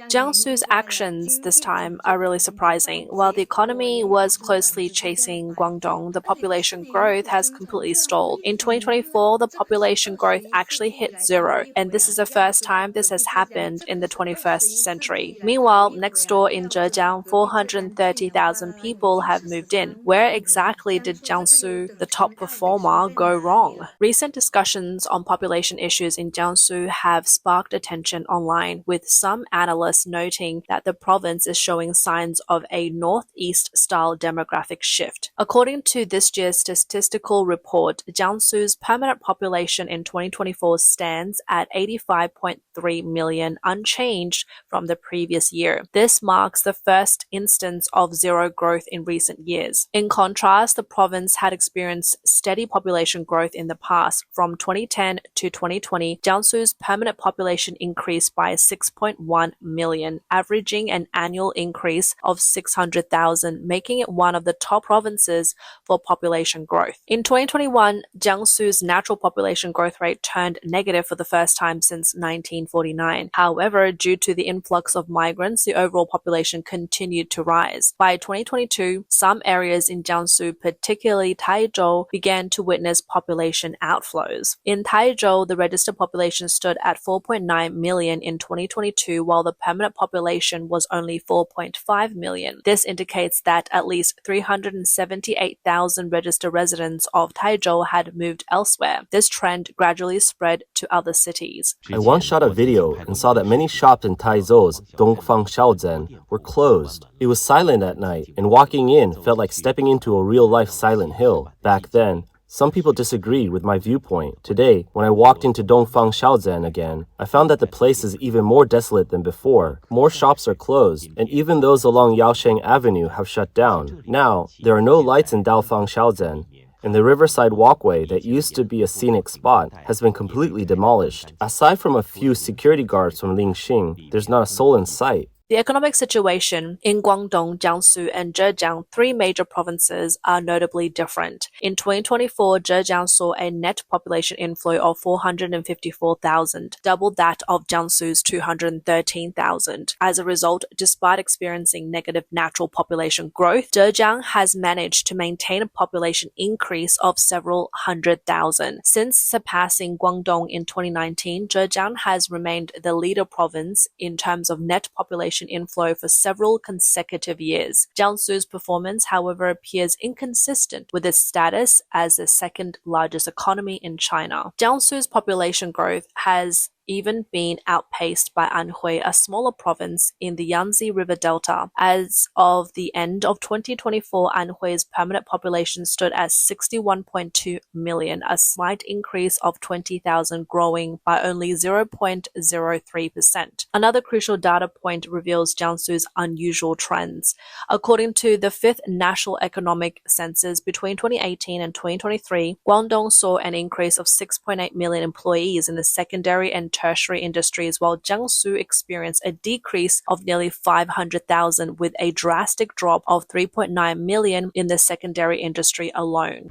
Jiangsu's actions this time are really surprising. While the economy was closely chasing Guangdong, the population growth has completely stalled. In 2024, the population growth actually hit zero, and this is the first time this has happened in the 21st century. Meanwhile, next door in Zhejiang, 430,000 people have moved in. Where exactly did Jiangsu, the top performer, go wrong? Recent discussions on population issues in Jiangsu have sparked attention online, with some analysts noting that the province is showing signs of a northeast-style demographic shift. According to this year's statistical report, Jiangsu's permanent population in 2024 stands at 85.3 million, unchanged from the previous year. This marks the first instance of zero growth in recent years. In contrast, the province had experienced steady population growth in the past. From 2010 to 2020, Jiangsu's permanent population increased by 6.1 million, averaging an annual increase of 600,000, making it one of the top provinces for population growth. In 2021, Jiangsu's natural population growth rate turned negative for the first time since 1949. However, due to the influx of migrants, the overall population continued to rise. By 2022, some areas in Jiangsu, particularly Taizhou, began to witness population outflows. In Taizhou, the registered population stood at 4.9 million in 2022, while the permanent population was only 4.5 million. This indicates that at least 378,000 registered residents of Taizhou had moved elsewhere. This trend gradually spread to other cities. I once shot a video and saw that many shops in Taizhou's Dongfang Shaozhen were closed. It was silent at night, and walking in felt like stepping into a real-life Silent Hill. Back then, some people disagreed with my viewpoint. Today, when I walked into Dongfang Shaozhen again, I found that the place is even more desolate than before. More shops are closed, and even those along Yaosheng Avenue have shut down. Now, there are no lights in Daofang Shaozhen, and the riverside walkway that used to be a scenic spot has been completely demolished. Aside from a few security guards from Lingxing, there's not a soul in sight. The economic situation in Guangdong, Jiangsu, and Zhejiang, three major provinces, are notably different. In 2024, Zhejiang saw a net population inflow of 454,000, double that of Jiangsu's 213,000. As a result, despite experiencing negative natural population growth, Zhejiang has managed to maintain a population increase of several 100,000. Since surpassing Guangdong in 2019, Zhejiang has remained the leader province in terms of net population inflow for several consecutive years. Jiangsu's performance, however, appears inconsistent with its status as the second largest economy in China. Jiangsu's population growth has even been outpaced by Anhui, a smaller province in the Yangtze River Delta. As of the end of 2024, Anhui's permanent population stood at 61.2 million, a slight increase of 20,000, growing by only 0.03%. Another crucial data point reveals Jiangsu's unusual trends. According to the 5th National Economic Census, between 2018 and 2023, Guangdong saw an increase of 6.8 million employees in the secondary and tertiary industries, while Jiangsu experienced a decrease of nearly 500,000, with a drastic drop of 3.9 million in the secondary industry alone.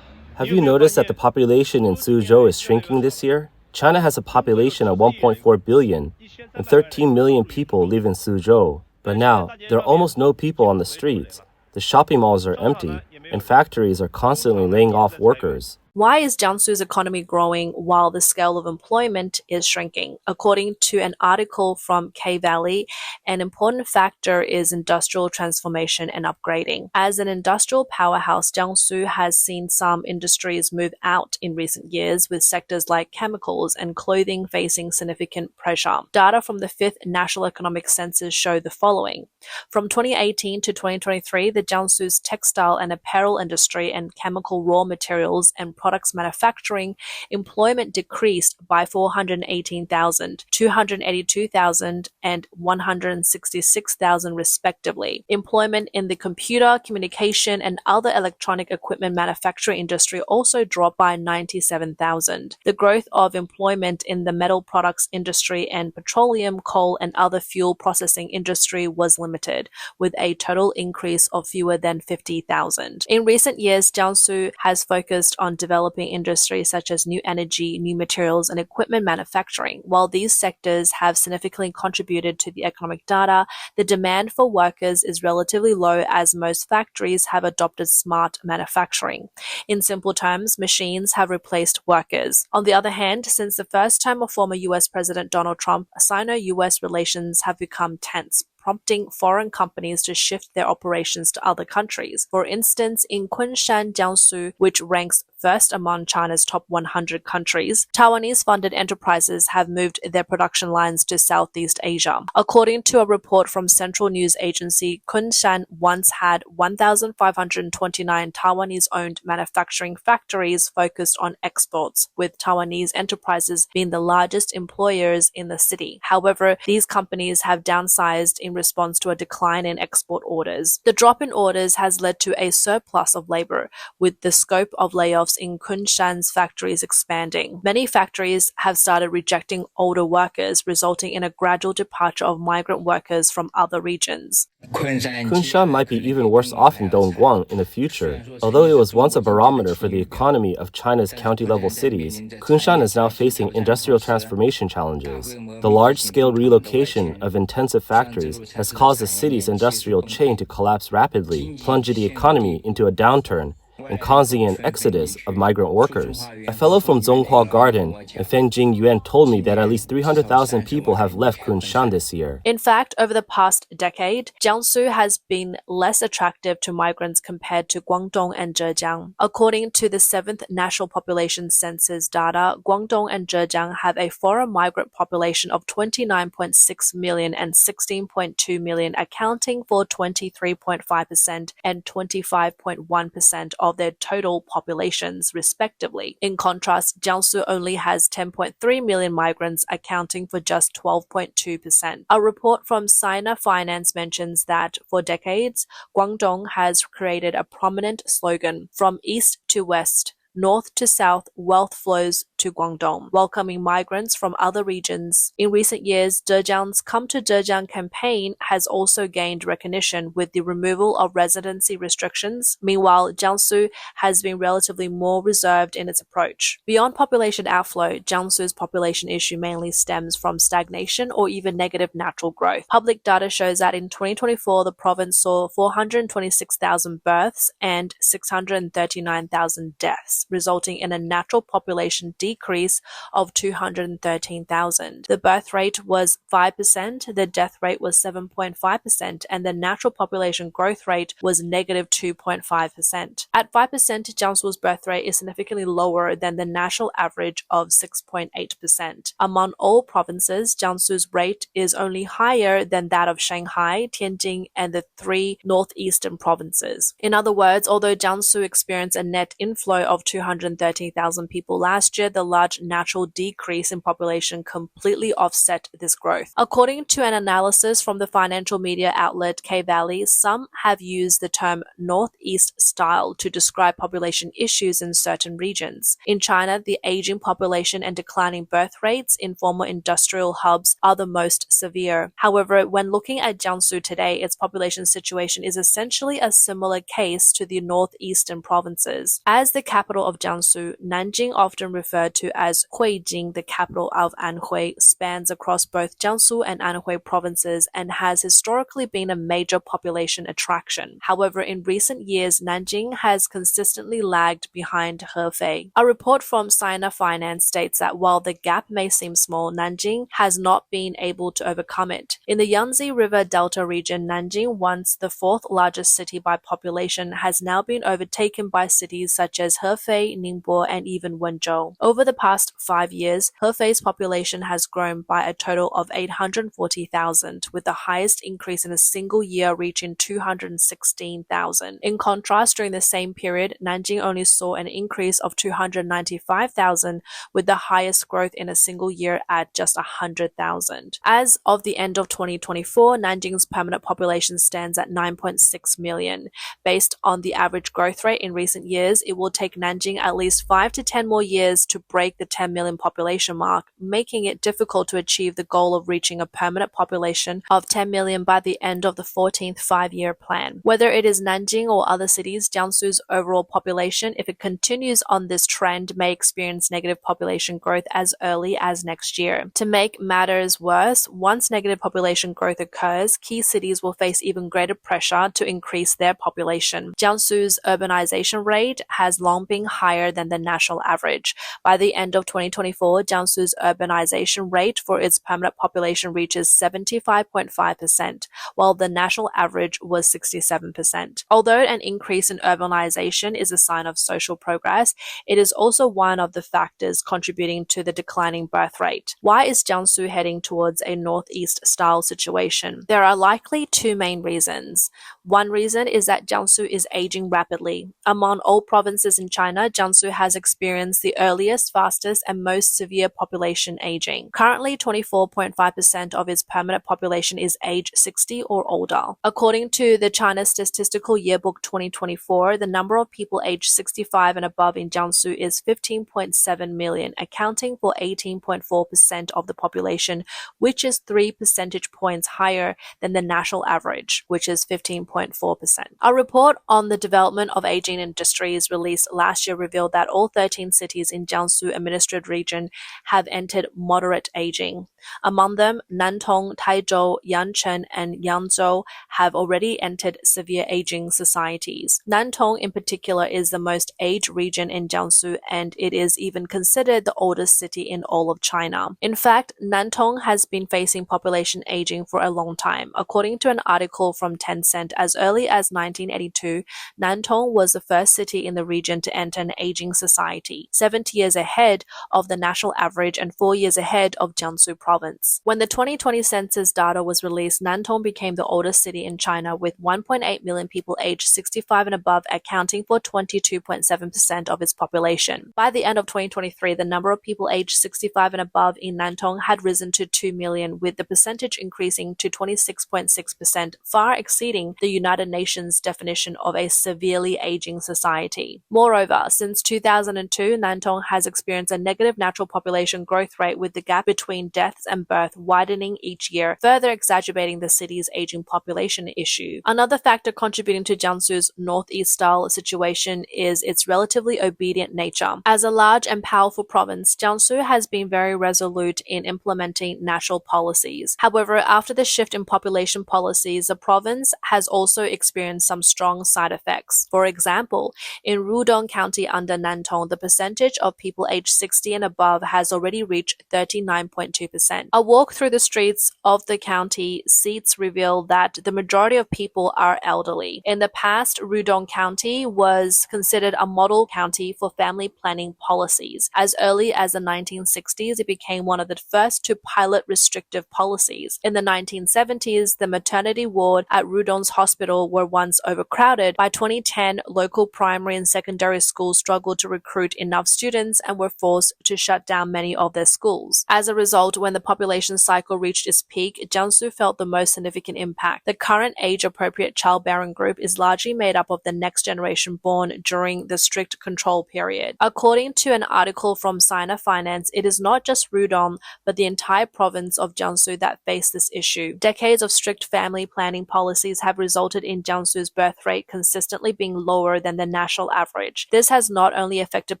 Have you noticed that the population in Suzhou is shrinking this year? China has a population of 1.4 billion, and 13 million people live in Suzhou. But now, there are almost no people on the streets. The shopping malls are empty, and factories are constantly laying off workers. Why is Jiangsu's economy growing while the scale of employment is shrinking? According to an article from K-Valley, an important factor is industrial transformation and upgrading. As an industrial powerhouse, Jiangsu has seen some industries move out in recent years, with sectors like chemicals and clothing facing significant pressure. Data from the 5th National Economic Census show the following. From 2018 to 2023, the Jiangsu's textile and apparel industry and chemical raw materials and products manufacturing employment decreased by 418,000, 282,000, and 166,000 respectively. Employment in the computer, communication, and other electronic equipment manufacturing industry also dropped by 97,000. The growth of employment in the metal products industry and petroleum, coal, and other fuel processing industry was limited, with a total increase of fewer than 50,000. In recent years, Jiangsu has focused on developing developing industries such as new energy, new materials, and equipment manufacturing. While these sectors have significantly contributed to the economic data, the demand for workers is relatively low as most factories have adopted smart manufacturing. In simple terms, machines have replaced workers. On the other hand, since the first term of former US President Donald Trump, Sino-US relations have become tense, prompting foreign companies to shift their operations to other countries. For instance, in Kunshan, Jiangsu, which ranks first among China's top 100 countries, Taiwanese-funded enterprises have moved their production lines to Southeast Asia. According to a report from Central News Agency, Kunshan once had 1,529 Taiwanese-owned manufacturing factories focused on exports, with Taiwanese enterprises being the largest employers in the city. However, these companies have downsized in response to a decline in export orders. The drop in orders has led to a surplus of labor, with the scope of layoffs in Kunshan's factories expanding. Many factories have started rejecting older workers, resulting in a gradual departure of migrant workers from other regions. Kunshan might be even worse off than Dongguan in the future. Although it was once a barometer for the economy of China's county-level cities, Kunshan is now facing industrial transformation challenges. The large-scale relocation of intensive factories has caused the city's industrial chain to collapse rapidly, plunging the economy into a downturn, and causing an exodus of migrant workers. A fellow from Zonghua Garden and Fengjing Yuan told me that at least 300,000 people have left Kunshan this year. In fact, over the past decade, Jiangsu has been less attractive to migrants compared to Guangdong and Zhejiang. According to the 7th National Population Census data, Guangdong and Zhejiang have a foreign migrant population of 29.6 million and 16.2 million, accounting for 23.5% and 25.1% of their total populations, respectively. In contrast, Jiangsu only has 10.3 million migrants, accounting for just 12.2%. A report from Sina Finance mentions that for decades, Guangdong has created a prominent slogan, "From east to west, north to south, wealth flows to Guangdong," welcoming migrants from other regions. In recent years, Zhejiang's Come to Zhejiang campaign has also gained recognition with the removal of residency restrictions. Meanwhile, Jiangsu has been relatively more reserved in its approach. Beyond population outflow, Jiangsu's population issue mainly stems from stagnation or even negative natural growth. Public data shows that in 2024, the province saw 426,000 births and 639,000 deaths, resulting in a natural population decrease of 213,000. The birth rate was 5%, the death rate was 7.5%, and the natural population growth rate was negative 2.5%. At 5%, Jiangsu's birth rate is significantly lower than the national average of 6.8%. Among all provinces, Jiangsu's rate is only higher than that of Shanghai, Tianjin, and the 3 northeastern provinces. In other words, although Jiangsu experienced a net inflow of 230,000 people last year, the large natural decrease in population completely offset this growth. According to an analysis from the financial media outlet K-Valley, some have used the term Northeast style to describe population issues in certain regions. In China, the aging population and declining birth rates in former industrial hubs are the most severe. However, when looking at Jiangsu today, its population situation is essentially a similar case to the northeastern provinces. As the capital of Jiangsu, Nanjing, often referred to as Huijing, the capital of Anhui, spans across both Jiangsu and Anhui provinces and has historically been a major population attraction. However, in recent years, Nanjing has consistently lagged behind Hefei. A report from Sina Finance states that while the gap may seem small, Nanjing has not been able to overcome it. In the Yangtze River Delta region, Nanjing, once the 4th largest city by population, has now been overtaken by cities such as Hefei, Ningbo, and even Wenzhou. Over the past 5 years, Hefei's population has grown by a total of 840,000, with the highest increase in a single year reaching 216,000. In contrast, during the same period, Nanjing only saw an increase of 295,000, with the highest growth in a single year at just 100,000. As of the end of 2024, Nanjing's permanent population stands at 9.6 million. Based on the average growth rate in recent years, it will take Nanjing Nanjing at least 5 to 10 more years to break the 10 million population mark, making it difficult to achieve the goal of reaching a permanent population of 10 million by the end of the 14th five-year plan. Whether it is Nanjing or other cities, Jiangsu's overall population, if it continues on this trend, may experience negative population growth as early as next year. To make matters worse, once negative population growth occurs, key cities will face even greater pressure to increase their population. Jiangsu's urbanization rate has long been higher than the national average. By the end of 2024, Jiangsu's urbanization rate for its permanent population reaches 75.5%, while the national average was 67%. Although an increase in urbanization is a sign of social progress, it is also one of the factors contributing to the declining birth rate. Why is Jiangsu heading towards a northeast-style situation? There are likely two main reasons. One reason is that Jiangsu is aging rapidly. Among all provinces in China, Jiangsu has experienced the earliest, fastest, and most severe population aging. Currently, 24.5% of its permanent population is age 60 or older. According to the China Statistical Yearbook 2024, the number of people aged 65 and above in Jiangsu is 15.7 million, accounting for 18.4% of the population, which is 3 percentage points higher than the national average, which is 15.4%. A report on the development of aging industries released last year revealed that all 13 cities in Jiangsu administered region have entered moderate aging. Among them, Nantong, Taizhou, Yancheng, and Yangzhou have already entered severe aging societies. Nantong in particular is the most aged region in Jiangsu, and it is even considered the oldest city in all of China. In fact, Nantong has been facing population aging for a long time. According to an article from Tencent, as early as 1982, Nantong was the first city in the region to enter an aging society, 70 years ahead of the national average and 4 years ahead of Jiangsu province. When the 2020 census data was released, Nantong became the oldest city in China, with 1.8 million people aged 65 and above, accounting for 22.7% of its population. By the end of 2023, the number of people aged 65 and above in Nantong had risen to 2 million, with the percentage increasing to 26.6%, far exceeding the United Nations definition of a severely aging society. Moreover, since 2002, Nantong has experienced a negative natural population growth rate, with the gap between deaths and birth widening each year, further exacerbating the city's aging population issue. Another factor contributing to Jiangsu's northeast-style situation is its relatively obedient nature. As a large and powerful province, Jiangsu has been very resolute in implementing national policies. However, after the shift in population policies, the province has also experienced some strong side effects. For example, in Rudong County under Nantong, the percentage of people aged 60 and above has already reached 39.2%. A walk through the streets of the county seats reveal that the majority of people are elderly. In the past, Rudong County was considered a model county for family planning policies. As early as the 1960s, it became one of the first to pilot restrictive policies. In the 1970s, the maternity ward at Rudong's hospital were once overcrowded. By 2010, local primary and secondary schools struggled to recruit enough students and were forced to shut down many of their schools. As a result, when the population cycle reached its peak, Jiangsu felt the most significant impact. The current age-appropriate childbearing group is largely made up of the next generation born during the strict control period. According to an article from Sina Finance, it is not just Rudong, but the entire province of Jiangsu that face this issue. Decades of strict family planning policies have resulted in Jiangsu's birth rate consistently being lower than the national average. This has not only affected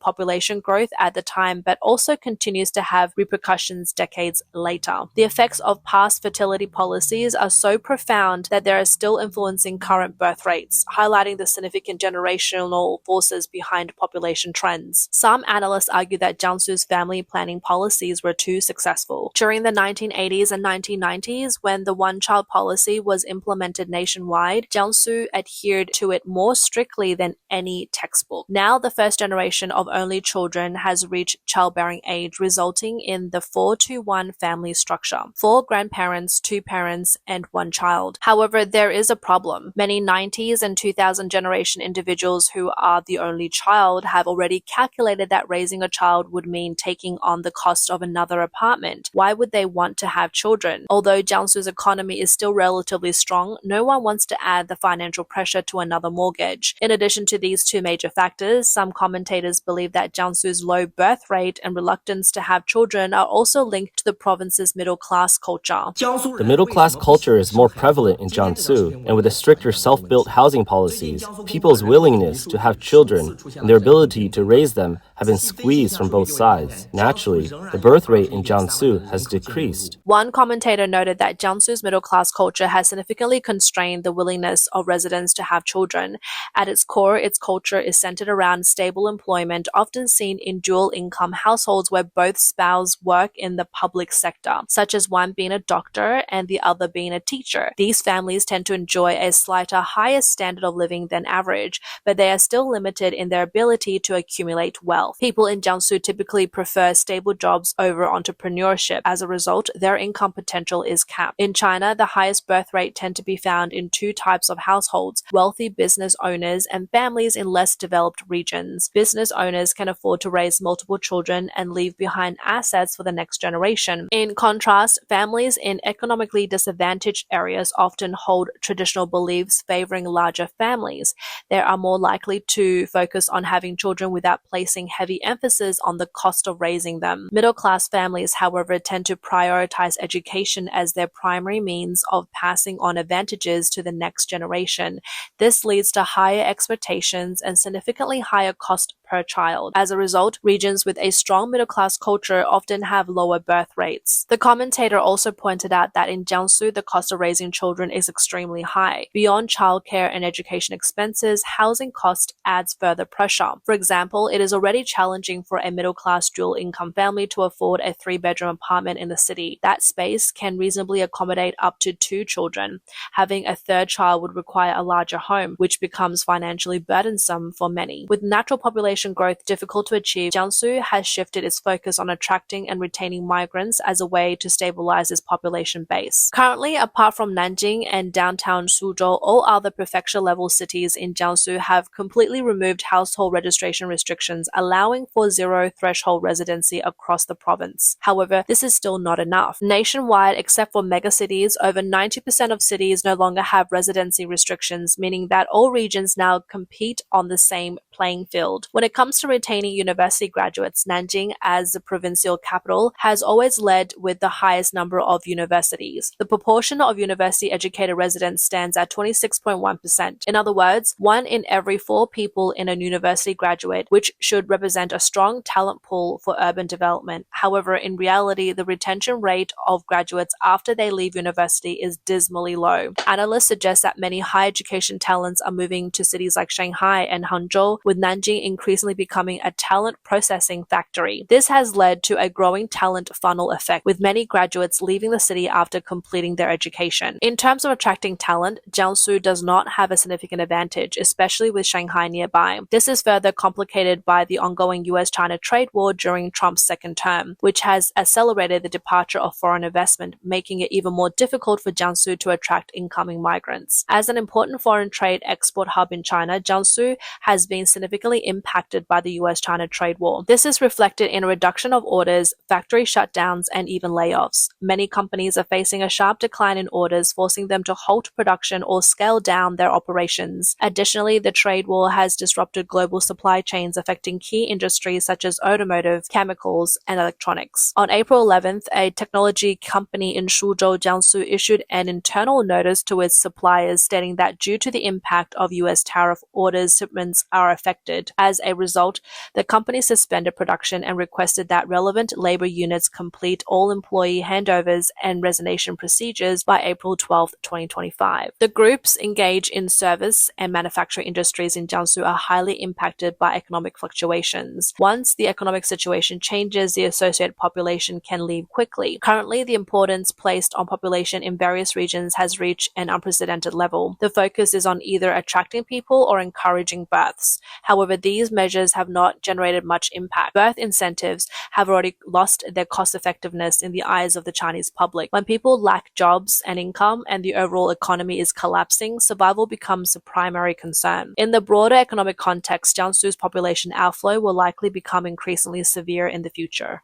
population growth at the time, but also continues to have repercussions decades later. The effects of past fertility policies are so profound that they are still influencing current birth rates, highlighting the significant generational forces behind population trends. Some analysts argue that Jiangsu's family planning policies were too successful. During the 1980s and 1990s, when the one-child policy was implemented nationwide, Jiangsu adhered to it more strictly than any textbook. Now, the first generation of only children has reached childbearing age, resulting in the 4-to-1 family structure: 4 grandparents, 2 parents, and 1 child. However, there is a problem. Many 90s and 2000 generation individuals who are the only child have already calculated that raising a child would mean taking on the cost of another apartment. Why would they want to have children? Although Jiangsu's economy is still relatively strong, no one wants to add the financial pressure to another mortgage. In addition to these two major factors, cases, some commentators believe that Jiangsu's low birth rate and reluctance to have children are also linked to the province's middle-class culture. The middle-class culture is more prevalent in Jiangsu, and with the stricter self-built housing policies, people's willingness to have children and their ability to raise them have been squeezed from both sides. Naturally, the birth rate in Jiangsu has decreased. One commentator noted that Jiangsu's middle-class culture has significantly constrained the willingness of residents to have children. At its core, its culture is centered around stable employment, often seen in dual-income households where both spouses work in the public sector, such as one being a doctor and the other being a teacher. These families tend to enjoy a slightly higher standard of living than average, but they are still limited in their ability to accumulate wealth. People in Jiangsu typically prefer stable jobs over entrepreneurship. As a result, their income potential is capped. In China, the highest birth rate tend to be found in two types of households: wealthy business owners and families in less developed regions. Business owners can afford to raise multiple children and leave behind assets for the next generation. In contrast, families in economically disadvantaged areas often hold traditional beliefs favoring larger families. They are more likely to focus on having children without placing heavy emphasis on the cost of raising them. Middle-class families, however, tend to prioritize education as their primary means of passing on advantages to the next generation. This leads to higher expectations and significantly higher cost per child. As a result, regions with a strong middle-class culture often have lower birth rates. The commentator also pointed out that in Jiangsu, the cost of raising children is extremely high. Beyond childcare and education expenses, housing cost adds further pressure. For example, it is already challenging for a middle-class dual-income family to afford a 3-bedroom apartment in the city. That space can reasonably accommodate up to 2 children. Having a third child would require a larger home, which becomes financially burdensome for many. With natural population growth difficult to achieve, Jiangsu has shifted its focus on attracting and retaining migrants as a way to stabilize its population base. Currently, apart from Nanjing and downtown Suzhou, all other prefecture-level cities in Jiangsu have completely removed household registration restrictions, allowing for zero-threshold residency across the province. However, this is still not enough. Nationwide, except for megacities, over 90% of cities no longer have residency restrictions, meaning that all regions now compete on the same playing field. When it comes to retaining university graduates, Nanjing, as the provincial capital, has always led with the highest number of universities. The proportion of university-educated residents stands at 26.1%. In other words, 1 in every 4 people in a university graduate, which should represent a strong talent pool for urban development. However, in reality, the retention rate of graduates after they leave university is dismally low. Analysts suggest that many higher education talents are moving to cities like Shanghai and Hangzhou, with Nanjing increasingly becoming a talent processing factory. This has led to a growing talent funnel effect, with many graduates leaving the city after completing their education. In terms of attracting talent, Jiangsu does not have a significant advantage, especially with Shanghai nearby. This is further complicated by the ongoing US-China trade war during Trump's second term, which has accelerated the departure of foreign investment, making it even more difficult for Jiangsu to attract incoming migrants. As an important foreign trade export hub in China, Jiangsu has been significantly impacted by the US-China trade war. This is reflected in a reduction of orders, factory shutdowns, and even layoffs. Many companies are facing a sharp decline in orders, forcing them to halt production or scale down their operations. Additionally, the trade war has disrupted global supply chains, affecting key industries such as automotive, chemicals, and electronics. On April 11th, a technology company in Suzhou, Jiangsu, issued an internal notice to its suppliers stating that due to the impact of US tariff orders, shipments are affected. As a result, the company suspended production and requested that relevant labor units complete all employee handovers and resignation procedures by April 12, 2025. The groups engage in service and manufacturing industries in Jiangsu are highly impacted by economic fluctuations. Once the economic situation changes, the associated population can leave quickly. Currently, the importance placed on population in various regions has reached an unprecedented level. The focus is on either attracting people or encouraging births. However, these measures have not generated much impact. Birth incentives have already lost their cost effectiveness in the eyes of the Chinese public. When people lack jobs and income and the overall economy is collapsing, survival becomes the primary concern. In the broader economic context, Jiangsu's population outflow will likely become increasingly severe in the future.